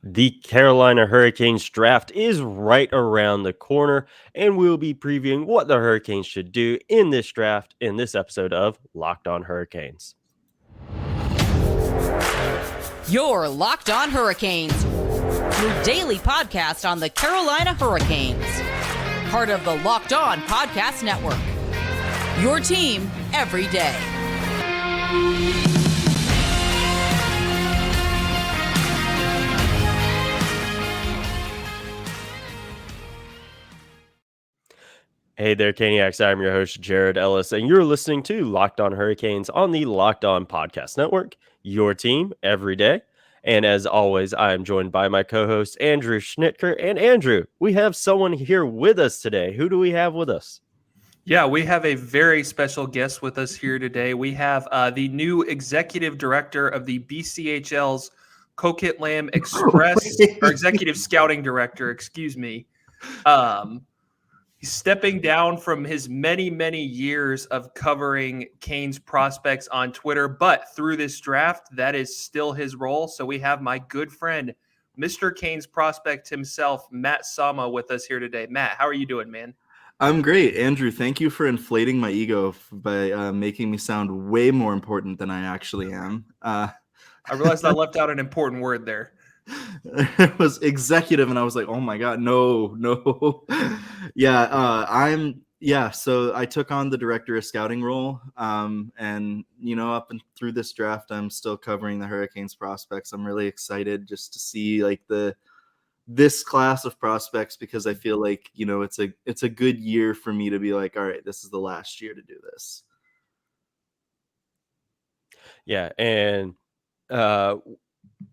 The Carolina Hurricanes draft is right around the corner, and we'll be previewing what the Hurricanes should do in this draft in this episode of Locked On Hurricanes. You're Locked On Hurricanes, your daily podcast on the Carolina Hurricanes. Part of the Locked On Podcast Network. Your team every day. Hey there, Caniacs. I'm your host, Jared Ellis, and you're listening to Locked On Hurricanes on the Locked On Podcast Network, your team every day. And as always, I am joined by my co-host, Andrew Schnittker. And Andrew, we have someone here with us today. Who do we have with us? Yeah, we have a very special guest with us here today. We have the new executive director of the BCHL's Coquette Lamb Express, or executive scouting director, excuse me. He's stepping down from his many, many years of covering Canes prospects on Twitter, but through this draft, that is still his role. So we have my good friend, Mr. Canes prospect himself, Matt Somma, with us here today. Matt, how are you doing, man? I'm great, Andrew. Thank you for inflating my ego by making me sound way more important than I actually am. I realized I left out an important word there. It was executive, and I was like, "Oh my god, no!" So I took on the director of scouting role, and up and through this draft, I'm still covering the Hurricanes prospects. I'm really excited just to see like this class of prospects, because I feel like it's a good year for me to be like, all right, this is the last year to do this. Yeah, and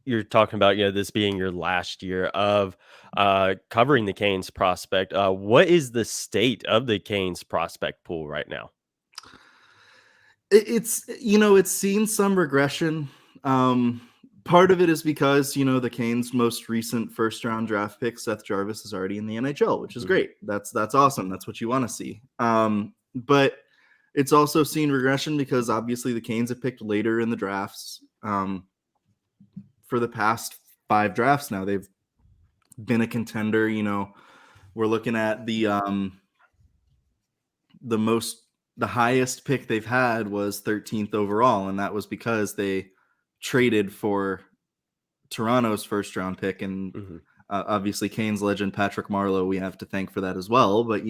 you're talking about this being your last year of covering the Canes prospect. What is the state of the Canes prospect pool right now? It's seen some regression. Part of it is because, the Canes' most recent first-round draft pick, Seth Jarvis, is already in the NHL, which is great. That's awesome. That's what you want to see. But it's also seen regression because obviously the Canes have picked later in the drafts. For the past 5 drafts now, they've been a contender. We're looking at the highest pick they've had was 13th overall, and that was because they traded for Toronto's first round pick, and obviously Canes legend Patrick Marleau we have to thank for that as well. But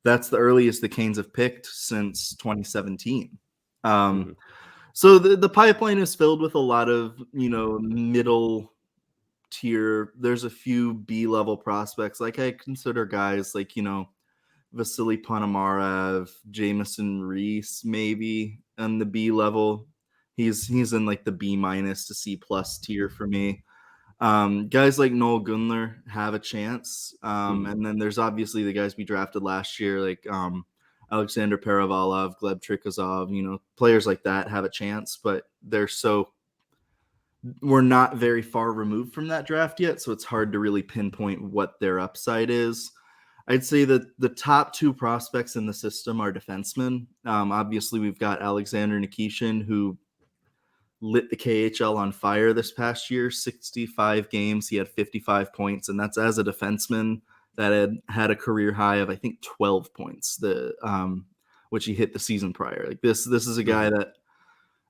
that's the earliest the Canes have picked since 2017. So the pipeline is filled with a lot of middle tier. There's a few B-level prospects. Like I consider guys like Vasily Ponomarev, Jamison Reese, maybe on the B level. He's in like the B- to C+ tier for me. Guys like Noel Gunler have a chance. And then there's obviously the guys we drafted last year, like Alexander Perevalov, Gleb Trikazov, players like that have a chance, but we're not very far removed from that draft yet. So it's hard to really pinpoint what their upside is. I'd say that the top 2 prospects in the system are defensemen. Obviously, we've got Alexander Nikishin, who lit the KHL on fire this past year. 65 games, he had 55 points, and that's as a defenseman that had a career high of, I think, 12 points, which he hit the season prior. Like this is a guy that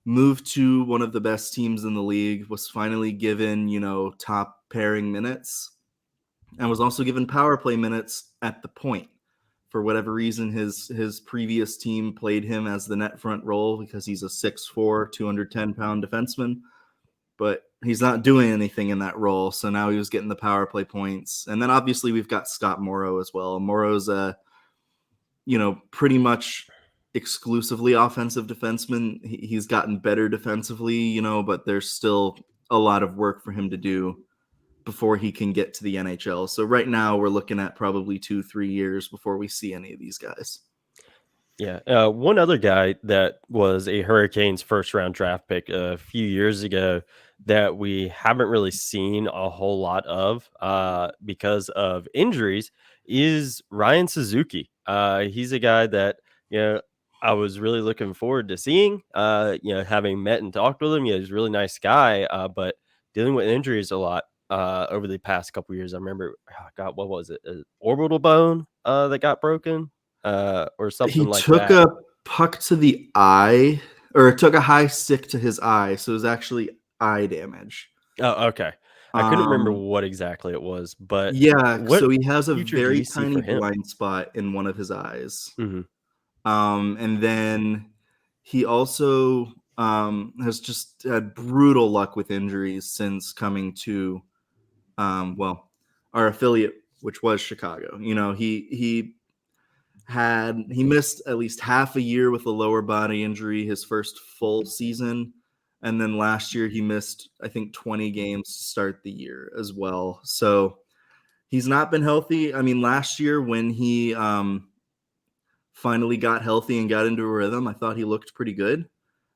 moved to one of the best teams in the league, was finally given, top pairing minutes, and was also given power play minutes at the point. For whatever reason, his previous team played him as the net front role because he's a 6'4", 210-pound defenseman, but he's not doing anything in that role. So now he was getting the power play points. And then obviously we've got Scott Morrow as well. Morrow's pretty much exclusively offensive defenseman. He's gotten better defensively, but there's still a lot of work for him to do before he can get to the NHL. So right now we're looking at probably 2-3 years before we see any of these guys. Yeah. One other guy that was a Hurricanes first round draft pick a few years ago that we haven't really seen a whole lot of because of injuries is Ryan Suzuki. He's a guy that, I was really looking forward to seeing, having met and talked with him. He's a really nice guy, but dealing with injuries a lot. over the past couple years. I remember, God, what was it? An orbital bone that got broken or something He like took that. a puck to the eye, or took a high stick to his eye, so it was actually eye damage. Oh, okay. I couldn't remember Um, what exactly it was, but yeah, what so he has a future do very you see tiny for him? blind spot in one of his eyes. Mhm, And then he also has just had brutal luck with injuries since coming to, well, our affiliate, which was Chicago. You know, he missed at least half a year with a lower body injury his first full season, and then last year he missed, I think, 20 games to start the year as well. So he's not been healthy. I mean, last year when he finally got healthy and got into a rhythm, I thought he looked pretty good.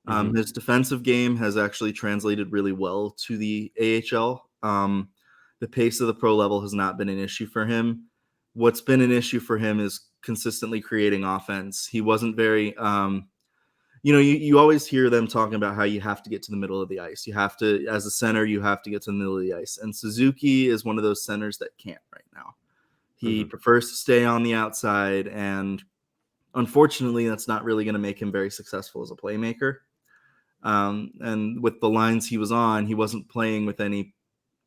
mhm, His defensive game has actually translated really well to the AHL. The pace of the pro level has not been an issue for him. What's been an issue for him is consistently creating offense. He wasn't very, you always hear them talking about how you have to get to the middle of the ice. You have to, as a center, you have to get to the middle of the ice. And Suzuki is one of those centers that can't right now. He mhm. prefers to stay on the outside, and unfortunately, that's not really going to make him very successful as a playmaker. And with the lines he was on, he wasn't playing with any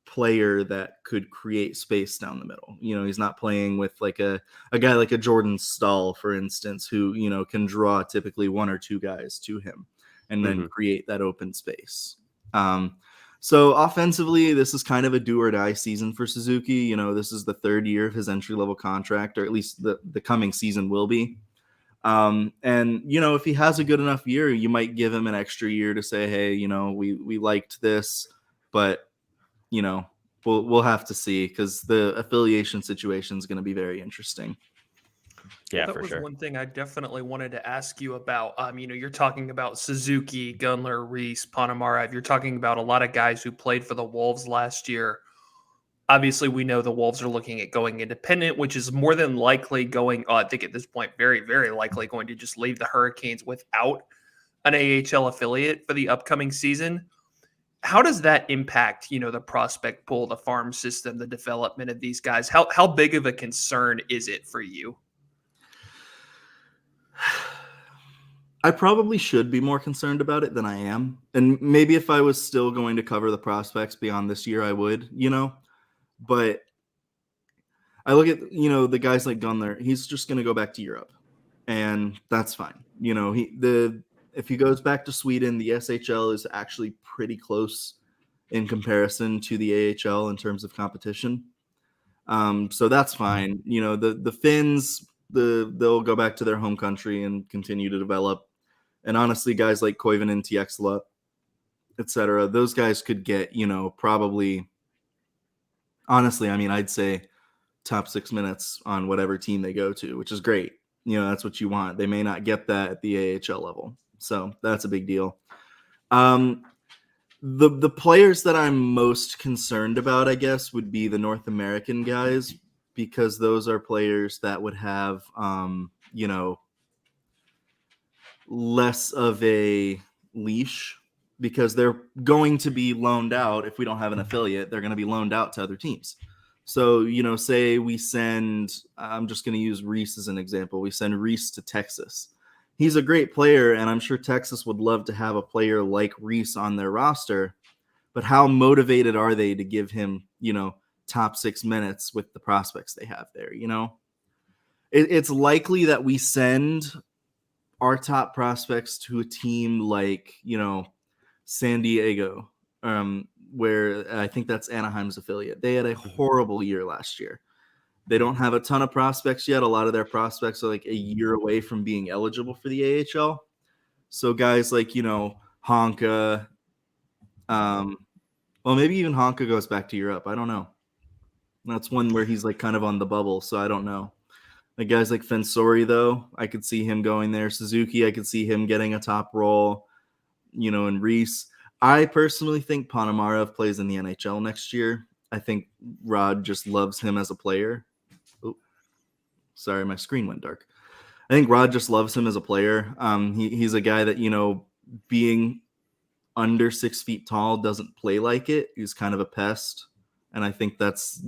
player that could create space down the middle. You know, he's not playing with like a guy like a Jordan Stahl, for instance, who, you know, can draw typically one or two guys to him and then Mhm. create that open space. So offensively, this is kind of a do or die season for Suzuki. You know, this is the third year of his entry level contract, or at least the coming season will be. And you know, if he has a good enough year, you might give him an extra year to say, hey, you know, we liked this, but you know, we'll have to see, because the affiliation situation is going to be very interesting. Well, Yeah, that for was sure. one thing I definitely wanted to ask you about. You're talking about Suzuki, Gunler, Reese, Ponomarev. You're talking about a lot of guys who played for the Wolves last year. Obviously, we know the Wolves are looking at going independent, which is more than likely going, I think at this point, very, very likely going to just leave the Hurricanes without an AHL affiliate for the upcoming season. How does that impact, the prospect pool, the farm system, the development of these guys? How big of a concern is it for you? I probably should be more concerned about it than I am. And maybe if I was still going to cover the prospects beyond this year, I would, you know. But I look at, you know, the guys like Gunler, he's just going to go back to Europe. And that's fine. You know, if he goes back to Sweden, the SHL is actually pretty close in comparison to the AHL in terms of competition. So that's fine. You know, the Finns, they'll go back to their home country and continue to develop. And honestly, guys like Koivunen and Tiexla, etc., those guys could get, you know, probably, honestly, I mean, I'd say top 6 minutes on whatever team they go to, which is great. You know, that's what you want. They may not get that at the AHL level. So that's a big deal. Um, the players that I'm most concerned about, I guess, would be the North American guys, because those are players that would have, you know, less of a leash, because they're going to be loaned out. If we don't have an affiliate, they're going to be loaned out to other teams. So, you know, say we send, I'm just going to use Reese as an example. We send Reese to Texas. He's a great player, and I'm sure Texas would love to have a player like Reese on their roster. But how motivated are they to give him, you know, top 6 minutes with the prospects they have there? You know, it's likely that we send our top prospects to a team like, you know, San Diego, where I think that's Anaheim's affiliate. They had a horrible year last year. They don't have a ton of prospects yet. A lot of their prospects are like a year away from being eligible for the AHL. So guys like, you know, Honka, well, maybe even Honka goes back to Europe. I don't know. That's one where he's like kind of on the bubble, so I don't know. Like guys like Fensori, though, I could see him going there. Suzuki, I could see him getting a top role, you know, and Reese. I personally think Ponomarev plays in the NHL next year. I think Rod just loves him as a player. Oh, sorry, my screen went dark. I think Rod just loves him as a player. He's a guy that, you know, being under 6 feet tall doesn't play like it. He's kind of a pest. And I think that's,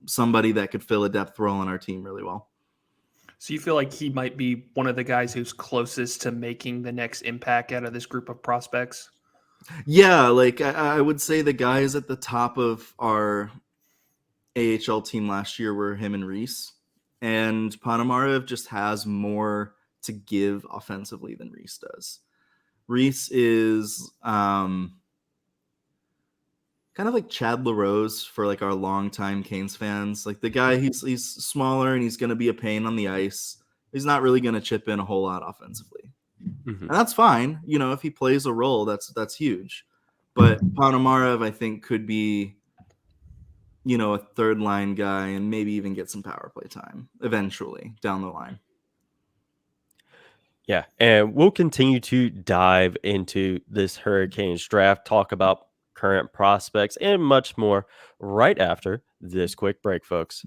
somebody that could fill a depth role on our team really well. So you feel like he might be one of the guys who's closest to making the next impact out of this group of prospects? Yeah, like I would say the guys at the top of our AHL team last year were him and Reese. And Ponomarev just has more to give offensively than Reese does. Reese is kind of like Chad LaRose for like our longtime Canes fans. Like the guy, he's smaller and he's going to be a pain on the ice. He's not really going to chip in a whole lot offensively. And that's fine. If he plays a role, that's huge. But Ponomarev, I think, could be, a third line guy and maybe even get some power play time eventually down the line. Yeah, and we'll continue to dive into this Hurricanes draft, talk about current prospects, and much more right after this quick break, folks.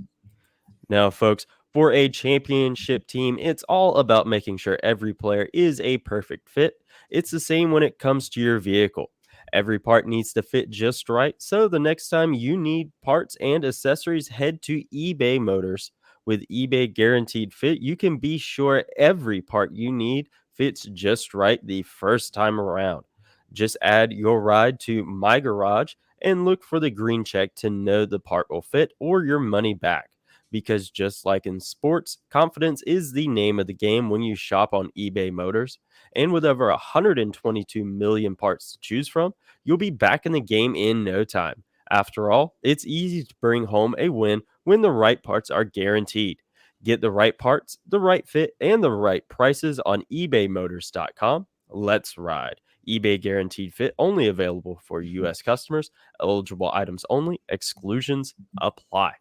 Now, folks, for a championship team, it's all about making sure every player is a perfect fit. It's the same when it comes to your vehicle. Every part needs to fit just right, so the next time you need parts and accessories, head to eBay Motors. With eBay Guaranteed Fit, you can be sure every part you need fits just right the first time around. Just add your ride to My Garage and look for the green check to know the part will fit or your money back. Because just like in sports, confidence is the name of the game when you shop on eBay Motors. And with over 122 million parts to choose from, you'll be back in the game in no time. After all, it's easy to bring home a win when the right parts are guaranteed. Get the right parts, the right fit, and the right prices on ebaymotors.com. Let's ride. eBay Guaranteed Fit only available for U.S. customers. Eligible items only. Exclusions apply.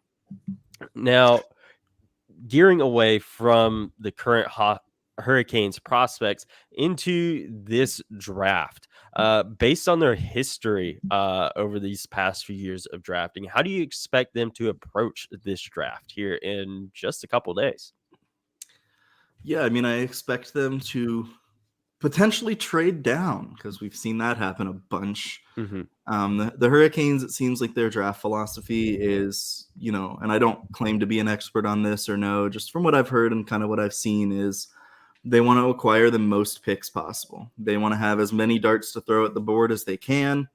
Now, gearing away from the current Hurricanes prospects into this draft, based on their history over these past few years of drafting, how do you expect them to approach this draft here in just a couple days? Yeah, I mean, I expect them to potentially trade down because we've seen that happen a bunch. The Hurricanes, it seems like their draft philosophy is, and I don't claim to be an expert on this or no, just from what I've heard and kind of what I've seen is they want to acquire the most picks possible. They want to have as many darts to throw at the board as they can,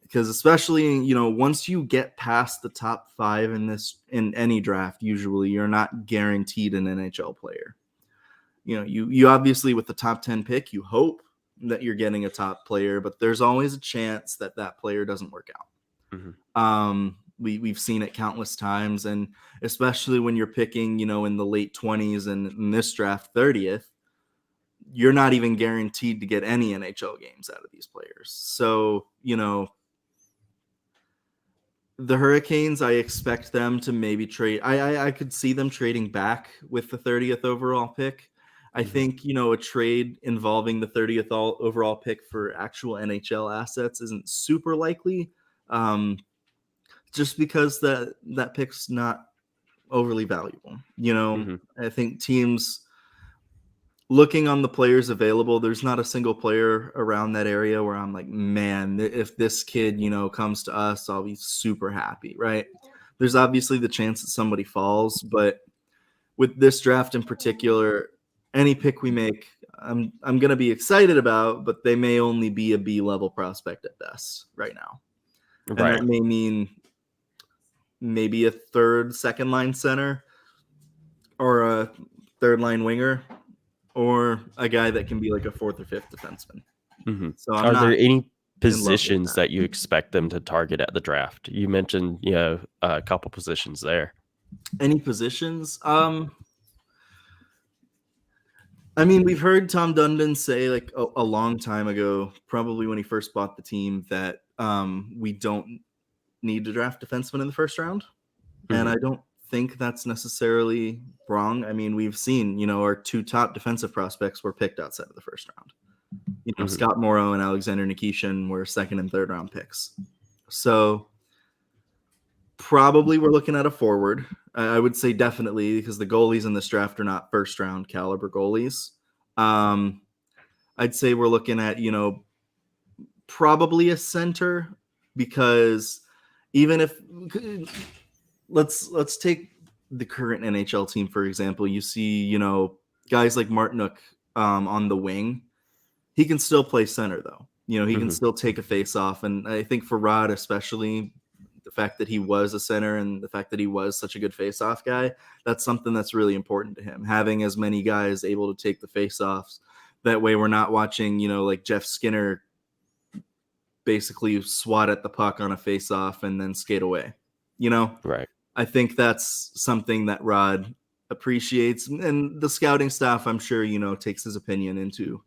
because especially, once you get past the top 5 in any draft, usually you're not guaranteed an NHL player. You obviously with the top 10 pick, you hope that you're getting a top player, but there's always a chance that player doesn't work out. We've seen it countless times, and especially when you're picking, in the late 20s and in this draft 30th, you're not even guaranteed to get any NHL games out of these players. So, the Hurricanes, I expect them to maybe trade. I could see them trading back with the 30th overall pick. I think, a trade involving the 30th overall pick for actual NHL assets isn't super likely, just because that pick's not overly valuable. I think teams looking on the players available, there's not a single player around that area where I'm like, man, if this kid, comes to us, I'll be super happy, right? There's obviously the chance that somebody falls, but with this draft in particular, any pick we make, I'm going to be excited about, but they may only be a B-level prospect at best right now. And that may mean maybe a second line center or a third line winger or a guy that can be like a fourth or fifth defenseman. So are there any positions that you expect them to target at the draft? You mentioned, a couple positions there. Any positions? I mean, we've heard Tom Dundon say like a long time ago, probably when he first bought the team, that we don't need to draft defensemen in the first round. And I don't think that's necessarily wrong. I mean, we've seen, our 2 top defensive prospects were picked outside of the first round. Scott Morrow and Alexander Nikishin were second and third round picks. So probably we're looking at a forward. I would say definitely, because the goalies in this draft are not first round caliber goalies. I'd say we're looking at, probably a center, because even if let's take the current NHL team for example. You see, guys like Martinook on the wing. He can still play center though. He can still take a face off, and I think for Rod especially, the fact that he was a center and the fact that he was such a good face off guy, that's something that's really important to him. Having as many guys able to take the face offs, that way we're not watching, like Jeff Skinner basically swat at the puck on a face off and then skate away. Right. I think that's something that Rod appreciates, and the scouting staff, I'm sure, takes his opinion into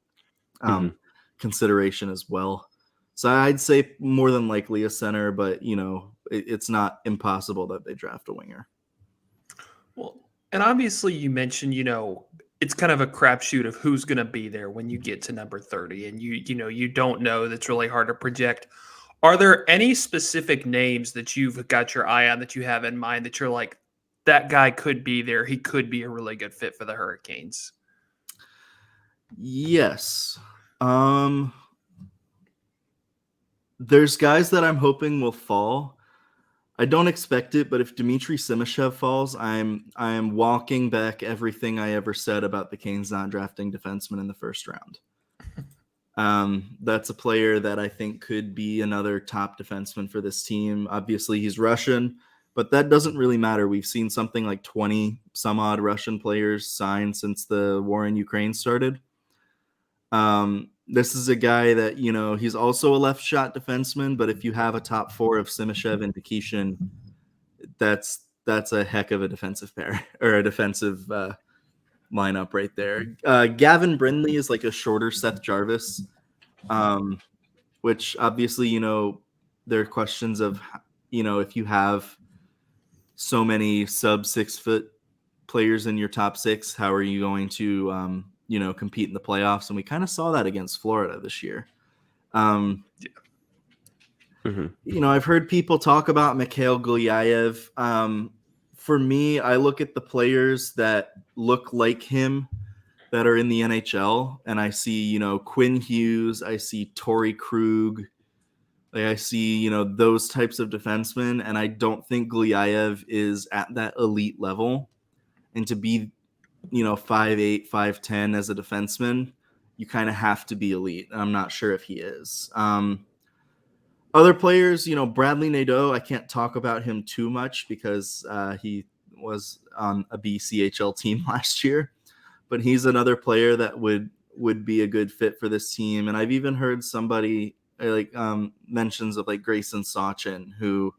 consideration as well. So I'd say more than likely a center, but it's not impossible that they draft a winger. Well, and obviously you mentioned, it's kind of a crapshoot of who's going to be there when you get to number 30, and you don't know. That's really hard to project. Are there any specific names that you've got your eye on, that you have in mind, that you're like, that guy could be there? He could be a really good fit for the Hurricanes. Yes. There's guys that I'm hoping will fall. I don't expect it, but if Dmitry Simashev falls, I'm walking back everything I ever said about the Canes not drafting defensemen in the first round. That's a player that I think could be another top defenseman for this team. Obviously, he's Russian, but that doesn't really matter. We've seen something like 20 some odd Russian players sign since the war in Ukraine started. This is a guy that, he's also a left shot defenseman, but if you have a top four of Simashev and Nikishin, that's a heck of a defensive pair, or a defensive lineup right there. Gavin Brindley is like a shorter Seth Jarvis, which obviously, there are questions of, if you have so many sub 6 foot players in your top six, how are you going to, compete in the playoffs? And we kind of saw that against Florida this year. I've heard people talk about Mikhail Gulyayev. For me, I look at the players that look like him that are in the NHL, and I see, Quinn Hughes, I see Torrey Krug, I see, those types of defensemen, and I don't think Gulyayev is at that elite level. And to be 5'8", 5'10" as a defenseman, you kind of have to be elite. I'm not sure if he is. Other players, Bradley Nadeau, I can't talk about him too much because he was on a BCHL team last year, but he's another player that would be a good fit for this team. And I've even heard somebody mentions of like Grayson Sachin, who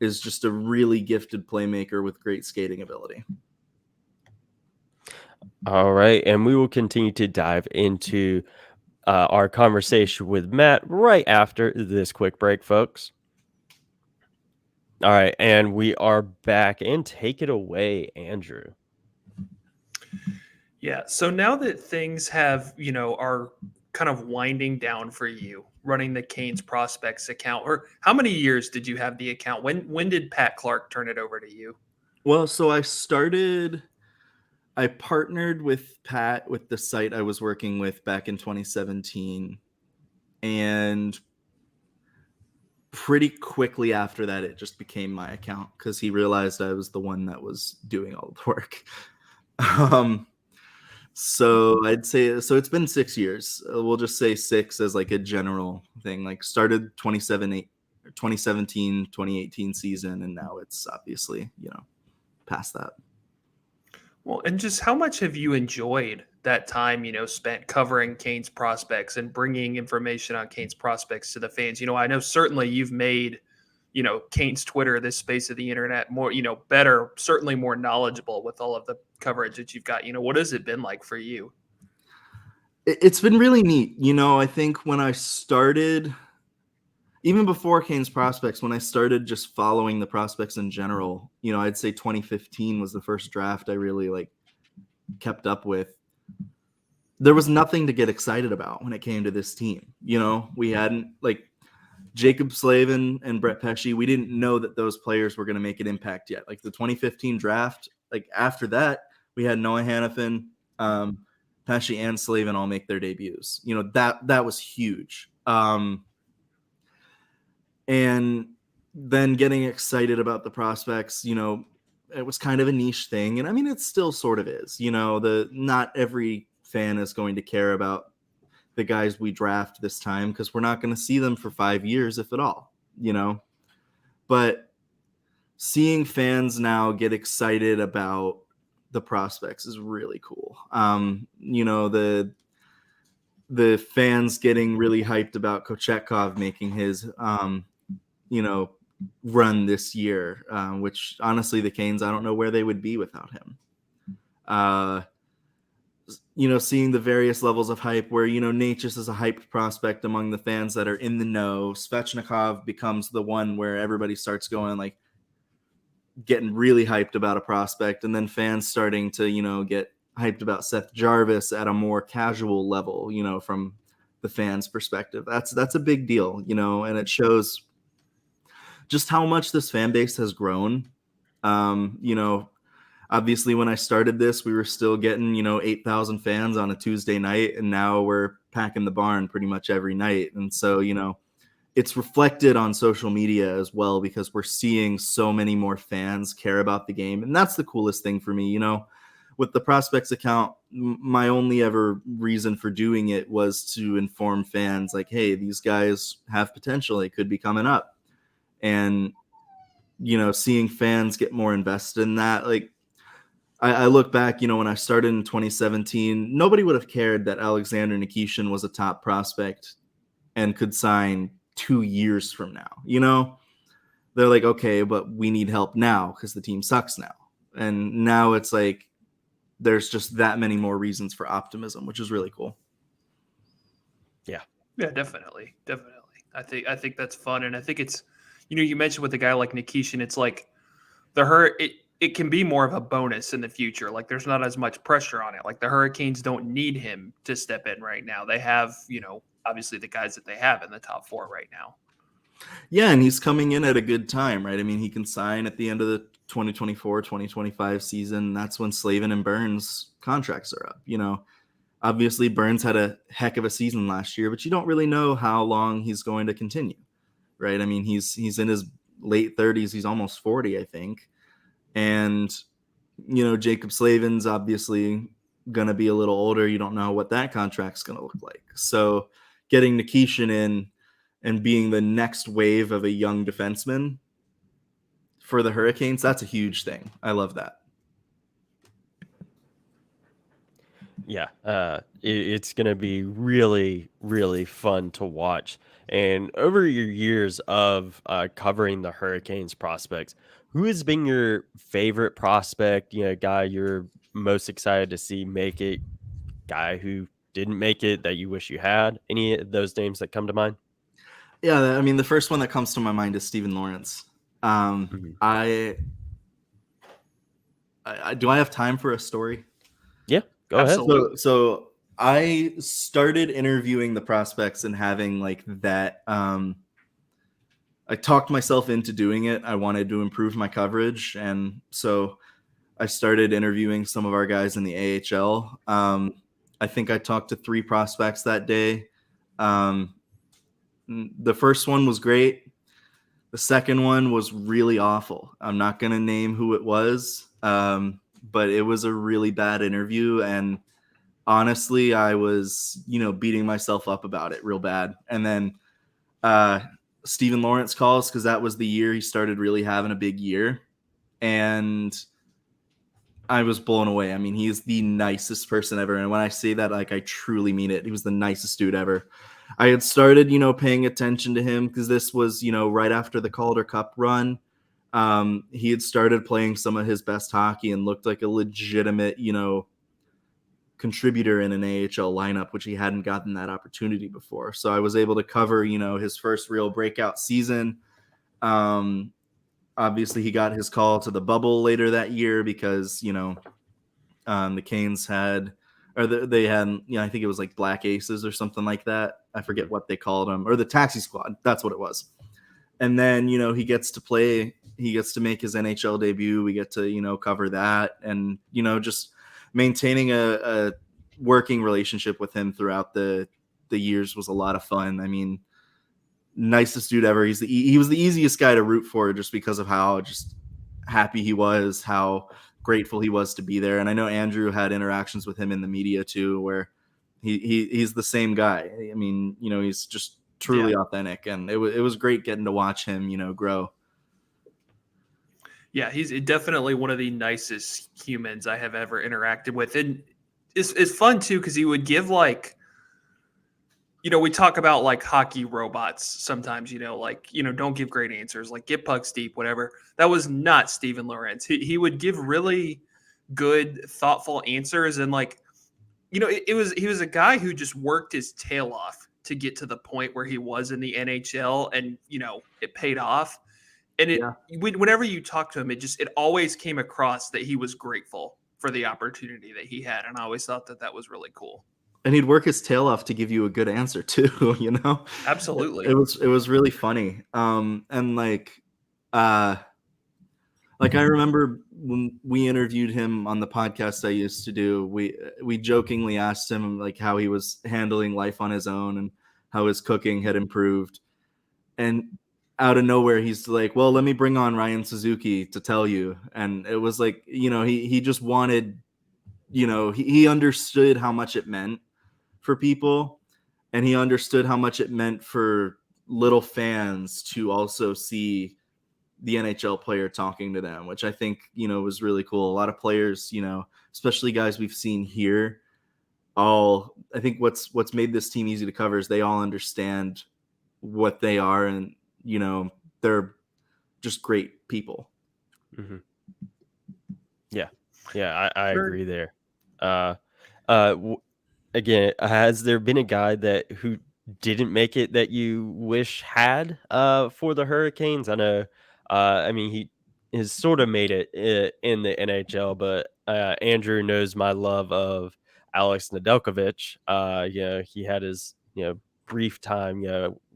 is just a really gifted playmaker with great skating ability. All right, and we will continue to dive into our conversation with Matt right after this quick break, folks. All right, and we are back, and take it away, Andrew. Yeah, so now that things have, are kind of winding down for you, running the Canes Prospects account, or how many years did you have the account? When did Pat Clark turn it over to you? Well, so I partnered with Pat with the site I was working with back in 2017. And pretty quickly after that, it just became my account because he realized I was the one that was doing all the work. So I'd say, so it's been 6 years. We'll just say 6 as like a general thing, like started 2017, 2018 season. And now it's obviously, past that. Well, and just how much have you enjoyed that time, spent covering Canes prospects and bringing information on Canes prospects to the fans? I know certainly you've made, Canes Twitter, this space of the internet, more, better, certainly more knowledgeable with all of the coverage that you've got. What has it been like for you? It's been really neat. I think when I started, even before Canes prospects, when I started just following the prospects in general, I'd say 2015 was the first draft I really kept up with. There was nothing to get excited about when it came to this team. We hadn't Jacob Slavin and Brett Pesce. We didn't know that those players were going to make an impact yet. The 2015 draft, after that, we had Noah Hannafin, Pesce and Slavin all make their debuts. That was huge. And then getting excited about the prospects, it was kind of a niche thing. And I mean, it still sort of is, not every fan is going to care about the guys we draft this time because we're not going to see them for 5 years, if at all, but seeing fans now get excited about the prospects is really cool. The fans getting really hyped about Kochetkov making his, run this year, which honestly, the Canes, I don't know where they would be without him. Seeing the various levels of hype where, Natchez is a hyped prospect among the fans that are in the know. Svechnikov becomes the one where everybody starts going like getting really hyped about a prospect, and then fans starting to, get hyped about Seth Jarvis at a more casual level, from the fans' perspective. That's a big deal, and it shows just how much this fan base has grown. Obviously when I started this, we were still getting, 8,000 fans on a Tuesday night, and now we're packing the barn pretty much every night. And so, it's reflected on social media as well, because we're seeing so many more fans care about the game. And that's the coolest thing for me, with the prospects account. My only ever reason for doing it was to inform fans like, hey, these guys have potential. They could be coming up. And, seeing fans get more invested in that, like, I look back, when I started in 2017, nobody would have cared that Alexander Nikishin was a top prospect and could sign 2 years from now. They're like, okay, but we need help now because the team sucks now. And now it's like there's just that many more reasons for optimism, which is really cool. Yeah, definitely. I think that's fun, and I think it's, you mentioned with a guy like Nikishin, it's like it can be more of a bonus in the future. Like there's not as much pressure on it. Like the Hurricanes don't need him to step in right now. They have, obviously the guys that they have in the top 4 right now. Yeah, and he's coming in at a good time, right? I mean, he can sign at the end of the 2024-2025 season. That's when Slavin and Burns contracts are up. Obviously Burns had a heck of a season last year, but you don't really know how long he's going to continue, right? I mean, he's in his late 30s. He's almost 40, I think. And, Jacob Slavin's obviously going to be a little older. You don't know what that contract's going to look like. So getting Nikishin in and being the next wave of a young defenseman for the Hurricanes, that's a huge thing. I love that. Yeah, it's going to be really, really fun to watch. And over your years of covering the Hurricanes prospects, who has been your favorite prospect, guy you're most excited to see make it, guy who didn't make it that you wish you had? Any of those names that come to mind? Yeah, I mean, the first one that comes to my mind is Steven Lawrence. I do I have time for a story? Yeah, go Absolutely. ahead. So I started interviewing the prospects and having like that. I talked myself into doing it. I wanted to improve my coverage, and so I started interviewing some of our guys in the AHL. I think I talked to 3 prospects that day. The first one was great. The second one was really awful. I'm not going to name who it was, but it was a really bad interview. And honestly, I was, beating myself up about it real bad. And then Steven Lawrence calls because that was the year he started really having a big year. And I was blown away. I mean, he's the nicest person ever. And when I say that, like, I truly mean it. He was the nicest dude ever. I had started, paying attention to him because this was, right after the Calder Cup run. He had started playing some of his best hockey and looked like a legitimate, contributor in an AHL lineup, which he hadn't gotten that opportunity before. So I was able to cover, his first real breakout season. Obviously he got his call to the bubble later that year because, the Canes had, or they had, I think it was like Black Aces or something like that. I forget what they called them, or the Taxi Squad. That's what it was. And then, he gets to make his NHL debut. We get to, cover that, and, just maintaining a working relationship with him throughout the years was a lot of fun. I mean, nicest dude ever. He was the easiest guy to root for just because of how just happy he was, how grateful he was to be there. And I know Andrew had interactions with him in the media too, where he's the same guy. I mean, he's just truly authentic, and it was great getting to watch him, grow. Yeah, he's definitely one of the nicest humans I have ever interacted with. And it's fun too, because he would give we talk about like hockey robots sometimes, don't give great answers, like get pucks deep, whatever. That was not Steven Lorentz. He would give really good, thoughtful answers. And he was a guy who just worked his tail off to get to the point where he was in the NHL, and, it paid off. And whenever you talk to him, it always came across that he was grateful for the opportunity that he had. And I always thought that was really cool. And he'd work his tail off to give you a good answer too, Absolutely. It was really funny. And I remember when we interviewed him on the podcast I used to do, we jokingly asked him like how he was handling life on his own and how his cooking had improved. And out of nowhere, he's like, well, let me bring on Ryan Suzuki to tell you. And it was like, he just wanted, he understood how much it meant for people, and he understood how much it meant for little fans to also see the NHL player talking to them, which I think, was really cool. A lot of players, especially guys we've seen here, I think what's made this team easy to cover is they all understand what they are, and, they're just great people. Mm-hmm. Yeah, I agree there. Again, has there been a guy who didn't make it that you wish had for the Hurricanes? I know, he has sort of made it in the NHL, but Andrew knows my love of Alex Nedeljkovic. He had his brief time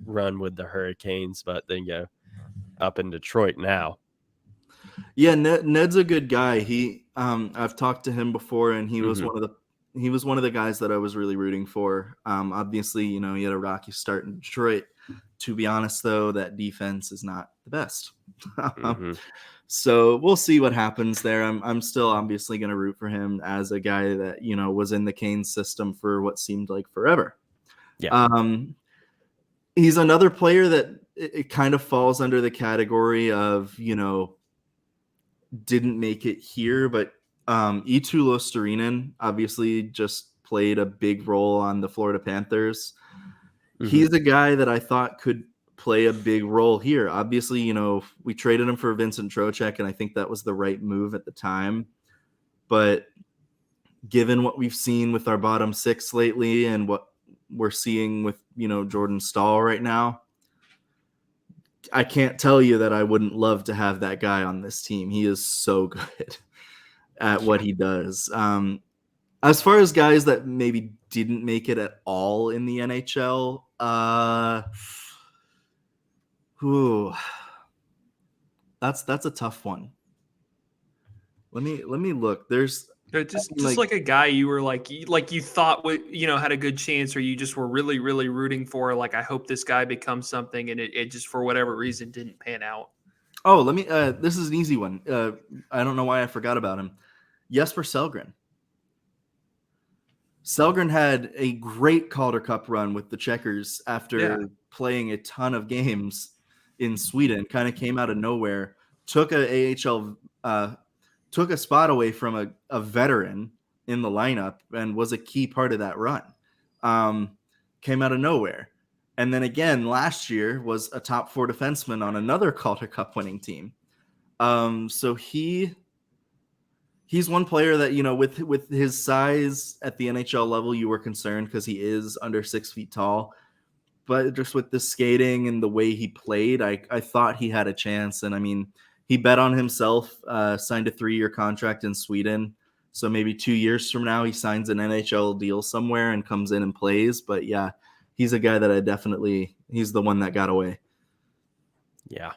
run with the Hurricanes, but then up in Detroit now. Yeah, Ned's a good guy. I've talked to him before, and he was one of the guys that I was really rooting for. Obviously, he had a rocky start in Detroit. To be honest, though, that defense is not the best. So we'll see what happens there. I'm still obviously going to root for him as a guy that was in the Canes system for what seemed like forever. Yeah. He's another player that it kind of falls under the category of didn't make it here, but Eetu Luostarinen obviously just played a big role on the Florida Panthers. He's a guy that I thought could play a big role here. Obviously, we traded him for Vincent Trocheck, and I think that was the right move at the time. But given what we've seen with our bottom six lately and what we're seeing with, Jordan Stahl right now, I can't tell you that I wouldn't love to have that guy on this team. He is so good at what he does. As far as guys that maybe didn't make it at all in the NHL, that's a tough one. Let me look. There's just like a guy you were like you thought had a good chance, or you just were really, really rooting for. Like, I hope this guy becomes something, and it just for whatever reason didn't pan out. Oh, let me. This is an easy one. I don't know why I forgot about him. Jesper Sellgren. Sellgren had a great Calder Cup run with the Checkers after playing a ton of games in Sweden. Kind of came out of nowhere. Took a AHL. Took a spot away from a veteran in the lineup and was a key part of that run. Came out of nowhere. And then again, last year was a top 4 defenseman on another Calder Cup winning team. So he's one player that, with his size at the NHL level, you were concerned because he is under 6 feet tall. But just with the skating and the way he played, I thought he had a chance. And he bet on himself, signed a 3-year contract in Sweden. So maybe 2 years from now, he signs an NHL deal somewhere and comes in and plays. But yeah, he's a guy that he's the one that got away. Yeah.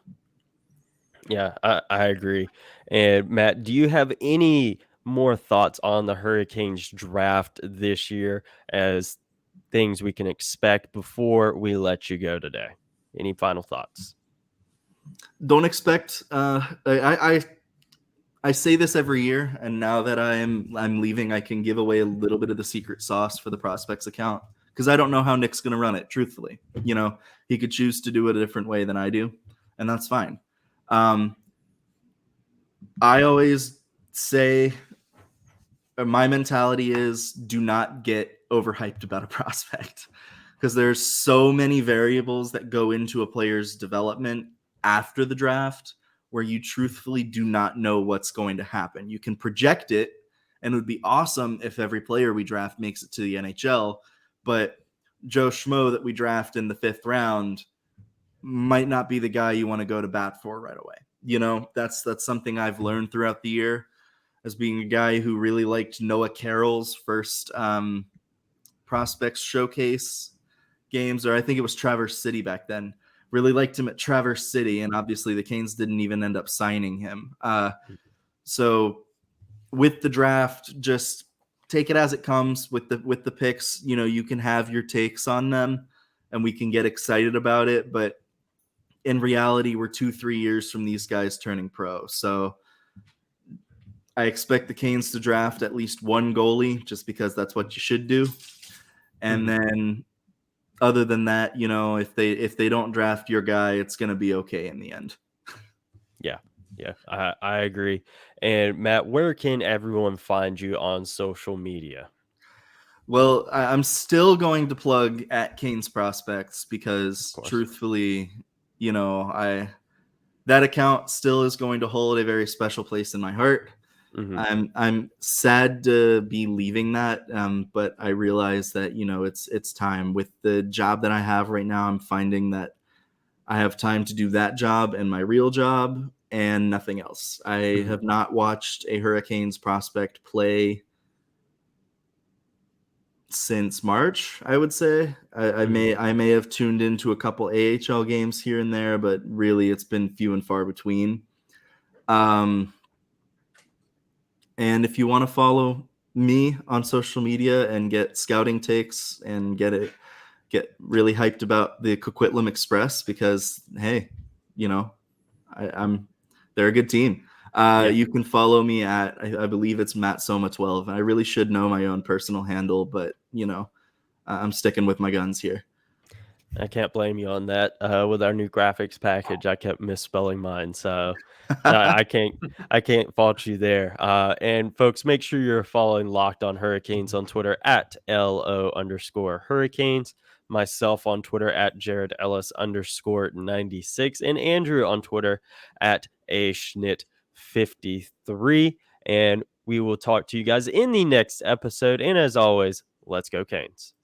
Yeah, I agree. And Matt, do you have any more thoughts on the Hurricanes draft this year as things we can expect before we let you go today? Any final thoughts? Don't expect. I say this every year, and now that I'm leaving, I can give away a little bit of the secret sauce for the prospects account because I don't know how Nick's going to run it. Truthfully, he could choose to do it a different way than I do, and that's fine. I always say my mentality is do not get overhyped about a prospect because there's so many variables that go into a player's development after the draft where you truthfully do not know what's going to happen. You can project it, and it would be awesome if every player we draft makes it to the NHL, but Joe Schmo that we draft in the 5th round might not be the guy you want to go to bat for right away. That's something I've learned throughout the year as being a guy who really liked Noah Carroll's first prospects showcase games, or I think it was Traverse City back then. Really liked him at Traverse City, and obviously the Canes didn't even end up signing him. So with the draft, just take it as it comes with the picks. You can have your takes on them, and we can get excited about it. But in reality, we're 2-3 years from these guys turning pro. So I expect the Canes to draft at least one goalie, just because that's what you should do. And then other than that, if they don't draft your guy, it's going to be okay in the end. Yeah, I agree. And Matt, where can everyone find you on social media? Well, I'm still going to plug at Canes Prospects because truthfully, that account still is going to hold a very special place in my heart. I'm sad to be leaving that, but I realize that it's time. With the job that I have right now, I'm finding that I have time to do that job and my real job and nothing else. I have not watched a Hurricanes prospect play since March, I would say. I may have tuned into a couple AHL games here and there, but really it's been few and far between. And if you want to follow me on social media and get scouting takes and get really hyped about the Coquitlam Express, because hey, they're a good team. You can follow me at I believe it's Matt Somma 12. I really should know my own personal handle, but I'm sticking with my guns here. I can't blame you on that. With our new graphics package, I kept misspelling mine, so I can't fault you there. And folks, make sure you're following Locked On Hurricanes on Twitter at LO_Hurricanes, myself on Twitter at Jared Ellis _96, and Andrew on Twitter at ASchnit53. And we will talk to you guys in the next episode. And as always, let's go Canes.